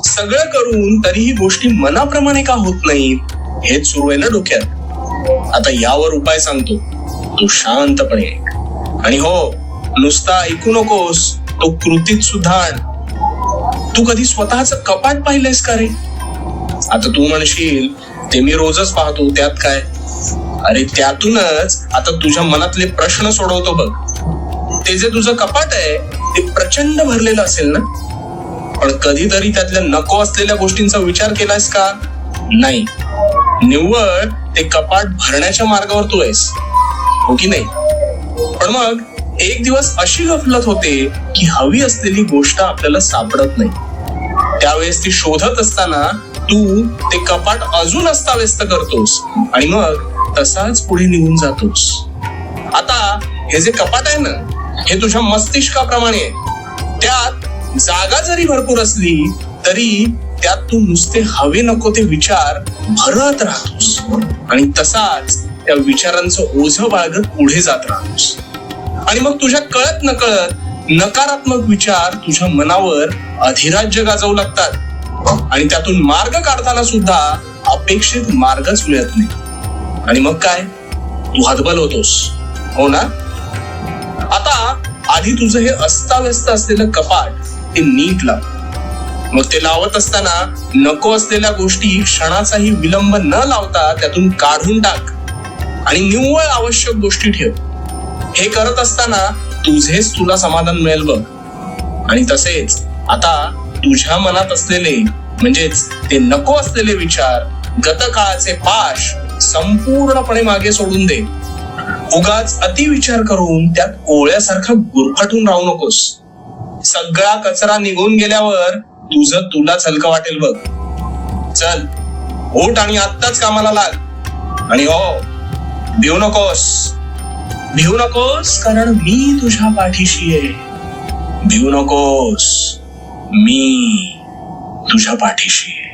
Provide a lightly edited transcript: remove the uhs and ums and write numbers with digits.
सगळं करून तरीही गोष्टी मनाप्रमाणे का होत नाहीत हेच सुरू आहे ना डोक्यात. आता यावर उपाय सांगतो. तू शांतपणे ऐक. आणि हो, नुसता ऐकू नकोस, तो कृतीत सुद्धा आण. तू कधी स्वतःच कपाट पाहिलंयस का रे? आता तू म्हणशील ते मी रोजच पाहतो, त्यात काय? अरे त्यातूनच आता तुझ्या मनातले प्रश्न सोडवतो बघ. ते जे तुझं कपाट आहे ते प्रचंड भरलेलं असेल ना, पण कधीतरी त्यातल्या नको असलेल्या गोष्टींचा विचार केलायस का? नाही. निव्वळ ते कपाट भरण्याच्या मार्गावर तू आहेस, हो की नाही? पण मग एक दिवस अशी गफलत होते की हवी असलेली गोष्ट आपल्याला सापडत नाही. त्यावेळेस ती शोधत असताना तू ते कपाट अजून अस्ताव्यस्त करतोस आणि मग तसाच पुढे निघून जातोस. आता हे जे कपाट आहे ना, हे तुझ्या मस्तिष्काप्रमाणे आहे. त्यात जागा जरी भरपूर असली तरी त्यात तू नुसते हवे नको ते विचार भरत राहतोस आणि तसाच त्या विचारांचं ओझं बाळगत पुढे जात राहतोस. आणि मग तुझ्या कळत नकळत नकारात्मक विचार तुझ्या मनावर अधिराज्य गाजवू लागतात आणि त्यातून मार्ग काढताना सुद्धा अपेक्षित मार्गच मिळत नाही. आणि मग काय, तू हतबल होतोस, हो ना? आता आधी तुझं हे अस्ताव्यस्त असलेलं कपाट ते नीट लाव. मग ते लावत असताना नको असलेल्या गोष्टी क्षणाचाही विलंब न लावता त्यातून काढून टाक आणि निव्वळ आवश्यक गोष्टी ठेव. हे करत असताना तुझेच तुला समाधान मिळेल बघ. आणि तसेच आता तुझ्या मनात असलेले म्हणजेच ते नको असलेले विचार, गतकाळाचे पाश संपूर्णपणे मागे सोडून दे. उगाच अतिविचार करून त्यात कोळ्यासारखा गुरफटून राहू नकोस. सगळा कचरा निघून गेल्यावर तुझं तुलाच हलकं वाटेल बघ. चल उठ आणि आत्ताच कामाला लाग. आणि हो, भिवू नकोस, कारण मी तुझ्या पाठीशी आहे. भिवू नकोस, मी तुझ्या पाठीशी आहे.